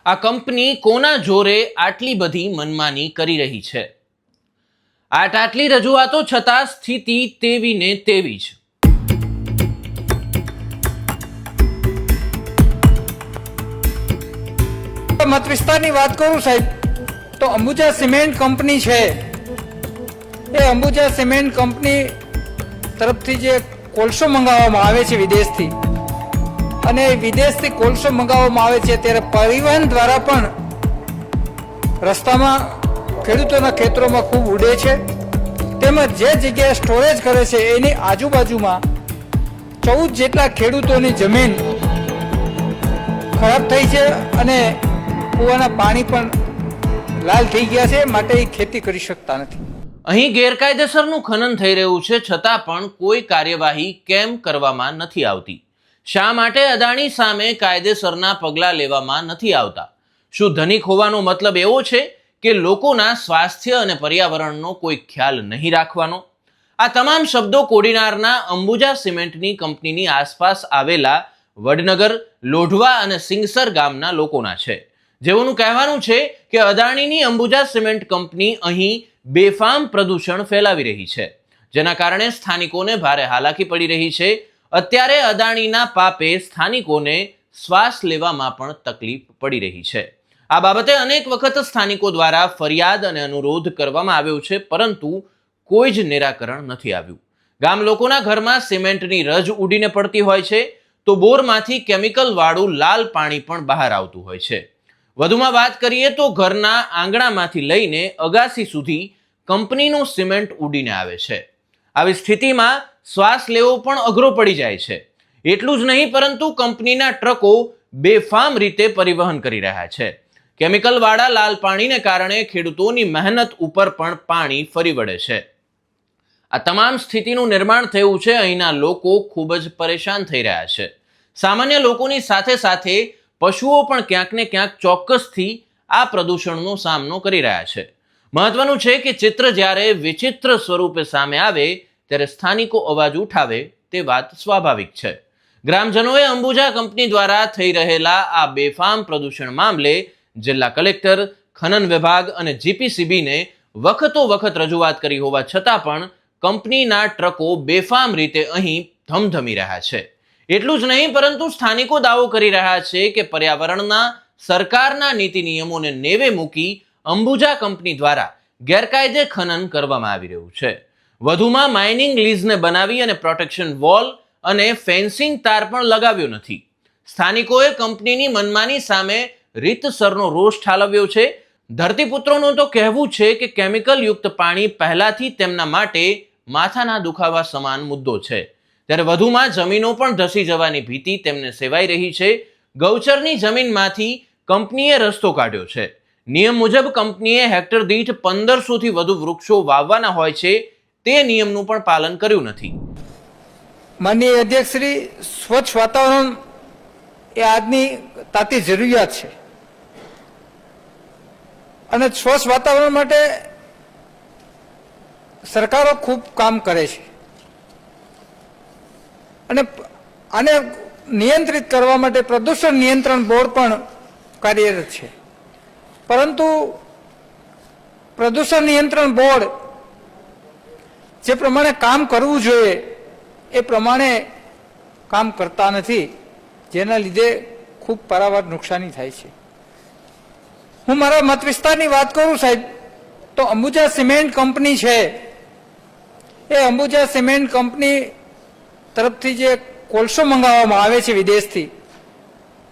આ કંપની કોના જોરે આટલી બધી મનમાની કરી રહી છે? આટલી રજૂઆતો છતાં સ્થિતિ તેવી ને તેવી જ. મત વિસ્તારની વાત કરું સાહેબ, તો અંબુજા સિમેન્ટ કંપની છે, એ અંબુજા સિમેન્ટ કંપની તરફથી જે કોલસો મંગાવવામાં આવે છે વિદેશથી, અને વિદેશથી કોલસો મંગાવવામાં આવે છે ત્યારે પરિવહન દ્વારા પણ રસ્તામાં ખેડૂતોના ખેતરોમાં ખૂબ ઉડે છે. તેમજ જે જગ્યાએ સ્ટોરેજ કરે છે એની આજુબાજુમાં 14 જેટલા ખેડૂતોની જમીન ખરાબ થઈ છે અને કૂવાના પાણી પણ લાલ થઈ ગયા છે, માટે એ ખેતી કરી શકતા નથી. અહીં ગેરકાયદેસરનું ખનન થઈ રહ્યું છે, છતાં પણ કોઈ કાર્યવાહી કેમ કરવામાં નથી આવતી? શા માટે અદાણી સામે કાયદેસરના પગલાં લેવામાં નથી આવતા? શું ધનિક હોવાનો મતલબ એવો છે કે લોકોના સ્વાસ્થ્ય અને પર્યાવરણનો કોઈ ખ્યાલ નહીં રાખવાનો? આ તમામ શબ્દો કોડીનારના અંબુજા સિમેન્ટની કંપનીની આસપાસ આવેલા વડનગર, લોઢવા અને સિંગસર ગામના લોકોના છે, જેઓનું કહેવાનું છે કે અદાણીની અંબુજા સિમેન્ટ કંપની અહીં બેફામ પ્રદૂષણ ફેલાવી રહી છે, જેના કારણે સ્થાનિકોને ભારે હાલાકી પડી રહી છે. અત્યારે અદાણીના પાપે સ્થાનિકોને શ્વાસ લેવામાં પણ તકલીફ પડી રહી છે. આ બાબતે અનેક વખત સ્થાનિકો દ્વારા ફરિયાદ અને અનુરોધ કરવામાં આવ્યો છે, પરંતુ કોઈ જ નિરાકરણ નથી આવ્યું. ગામ લોકોના ઘરમાં સિમેન્ટની રજ ઉડીને પડતી હોય છે, તો બોરમાંથી કેમિકલ વાળું લાલ પાણી પણ બહાર આવતું હોય છે. વધુમાં વાત કરીએ તો ઘરના આંગણામાંથી લઈને અગાસી સુધી કંપનીનું સિમેન્ટ ઉડીને આવે છે. આવી સ્થિતિમાં શ્વાસ લેવો પણ અઘરો પડી જાય છે. એટલું જ નહીં, પરંતુ કંપનીના ટ્રકો બેફામ રીતે પરિવહન કરી રહ્યા છે. કેમિકલ વાળા લાલ પાણીને કારણે ખેડૂતોની મહેનત ઉપર પણ પાણી ફરી વળે છે. આ તમામ સ્થિતિનું નિર્માણ થયું છે. અહીંના લોકો ખૂબ જ પરેશાન થઈ રહ્યા છે. સામાન્ય લોકોની સાથે સાથે પશુઓ પણ ક્યાંક ને ક્યાંક ચોક્કસથી આ પ્રદૂષણનો સામનો કરી રહ્યા છે. મહત્વનું છે કે ચિત્ર જ્યારે વિચિત્ર સ્વરૂપે સામે આવે ત્યારે સ્થાનિકો અવાજ ઉઠાવે તે વાત સ્વાભાવિક છે. ગ્રામજનોએ અંબુજા કંપની દ્વારા થઈ રહેલા આ બેફામ પ્રદૂષણ મામલે જિલ્લા કલેક્ટર, ખનન વિભાગ અને જીપીસીબીને વખતો વખત રજૂઆત કરી હોવા છતાં પણ કંપનીના ટ્રકો બેફામ રીતે અહીં ધમધમી રહ્યા છે. એટલું જ નહીં, પરંતુ સ્થાનિકો દાવો કરી રહ્યા છે કે પર્યાવરણના સરકારના નીતિ નિયમોને નેવે મૂકી અંબુજા કંપની દ્વારા ગેરકાયદે ખનન કરવામાં આવી રહ્યું છે. વધુમાં માઇનિંગ લીઝને બનાવી અને પ્રોટેક્શન વોલ અને ફેન્સિંગ તાર પણ લગાવ્યો નથી. સ્થાનિકોએ કંપનીની મનમાની સામે રીતસરનો રોષ ઠાલવ્યો છે. ધરતીપુત્રોનું તો કહેવું છે કે કેમિકલ યુક્ત પાણી પહેલાથી તેમના માટે માથાના દુખાવા સમાન મુદ્દો છે. ત્યારે વધુમાં જમીનો પણ ધસી જવાની ભીતિ તેમને સેવાઈ રહી છે. ગૌચરની જમીનમાંથી કંપનીએ રસ્તો કાઢ્યો છે. નિયમ મુજબ કંપનીએ હેક્ટર દીઠ 1500થી વધુ વૃક્ષો વાવવાના હોય છે. તે નિયમનું પણ પાલન કર્યું નથી. માનનીય અધ્યક્ષશ્રી, સ્વચ્છ વાતાવરણ એ આજની તાતી જરૂરિયાત છે, અને સ્વચ્છ વાતાવરણ માટે સરકારો ખૂબ કામ કરે છે, અને આને નિયંત્રિત કરવા માટે પ્રદૂષણ નિયંત્રણ બોર્ડ પણ કાર્યરત છે. પરંતુ પ્રદૂષણ નિયંત્રણ બોર્ડ જે પ્રમાણે કામ કરવું જોઈએ એ પ્રમાણે કામ કરતા નથી, જેના લીધે ખૂબ પારાવાર નુકસાની થાય છે. હું મારા મત વિસ્તારની વાત કરું સાહેબ, તો અંબુજા સિમેન્ટ કંપની છે, એ અંબુજા સિમેન્ટ કંપની તરફથી જે કોલસો મંગાવવામાં આવે છે વિદેશથી,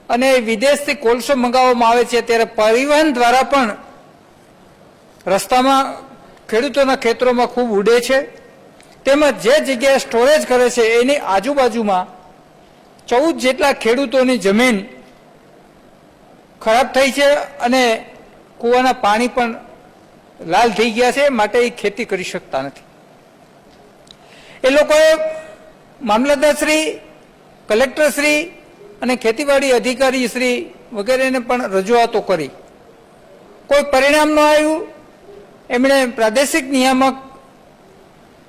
અને વિદેશથી કોલસો મંગાવવામાં આવે છે ત્યારે પરિવહન દ્વારા પણ રસ્તામાં ખેડૂતોના ખેતરોમાં ખૂબ ઉડે છે. તેમજ જે જગ્યાએ સ્ટોરેજ કરે છે એની આજુબાજુમાં 14 જેટલા ખેડૂતોની જમીન ખરાબ થઈ છે અને કૂવાના પાણી પણ લાલ થઈ ગયા છે, માટે એ ખેતી કરી શકતા નથી. એ લોકોએ મામલતદારશ્રી, કલેક્ટરશ્રી અને ખેતીવાડી અધિકારી શ્રી વગેરેને પણ રજૂઆતો કરી, કોઈ પરિણામ ન આવ્યું. એમણે પ્રાદેશિક નિયામક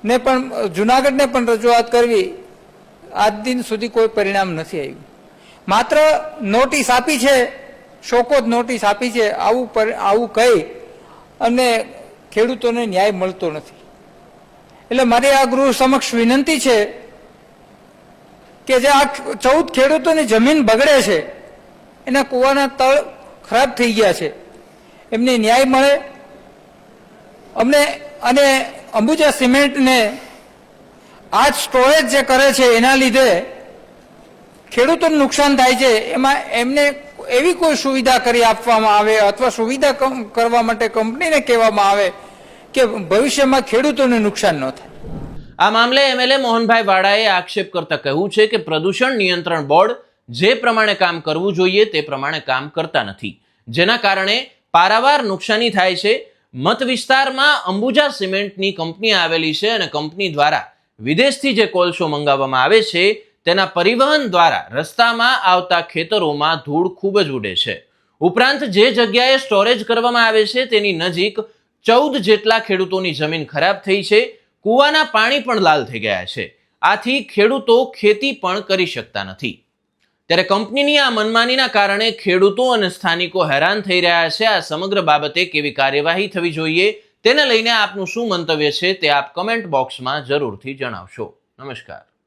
ને પણ, જુનાગઢને પણ રજૂઆત કરવી, આજ દિન સુધી કોઈ પરિણામ નથી આવ્યું. માત્ર નોટિસ આપી છે શોકોત નોટિસ આપી છે, આવું કહી અને ખેડૂતોને ન્યાય મળતો નથી. એટલે મારી આ ગૃહ સમક્ષ વિનંતી છે કે જે આ 14 ખેડૂતોની જમીન બગડે છે, એના કૂવાના તળ ખરાબ થઈ ગયા છે, એમને ન્યાય મળે અમને. અને અંબુજા સિમેન્ટને આ સ્ટોરેજ જે કરે છે એના લીધે ખેડૂતોને નુકસાન થાય છે, એમાં એમને એવી કોઈ સુવિધા કરી આપવામાં આવે અથવા સુવિધા કરવા માટે કંપનીને કહેવામાં આવે કે ભવિષ્યમાં ખેડૂતોને નુકસાન ન થાય. આ મામલે એમએલએ મોહનભાઈ વાડાએ આક્ષેપ કરતા કહ્યું છે કે પ્રદૂષણ નિયંત્રણ બોર્ડ જે પ્રમાણે કામ કરવું જોઈએ તે પ્રમાણે કામ કરતા નથી, જેના કારણે પારાવાર નુકસાની થાય છે. મત વિસ્તારમાં અંબુજા સિમેન્ટની કંપની આવેલી છે અને કંપની દ્વારા વિદેશથી જે કોલસો મંગાવવામાં આવે છે તેના પરિવહન દ્વારા રસ્તામાં આવતા ખેતરોમાં ધૂળ ખૂબ જ ઉડે છે. ઉપરાંત જે જગ્યાએ સ્ટોરેજ કરવામાં આવે છે તેની નજીક 14 જેટલા ખેડૂતોની જમીન ખરાબ થઈ છે, કૂવાના પાણી પણ લાલ થઈ ગયા છે. આથી ખેડૂતો ખેતી પણ કરી શકતા નથી. ત્યારે કંપનીની આ મનમાનીના કારણે ખેડૂતો અને સ્થાનિકો હેરાન થઈ રહ્યા છે. આ સમગ્ર બાબતે કેવી કાર્યવાહી થવી જોઈએ તેને લઈને આપનું શું મંતવ્ય છે તે આપ કમેન્ટ બોક્સમાં જરૂરથી જણાવશો. નમસ્કાર.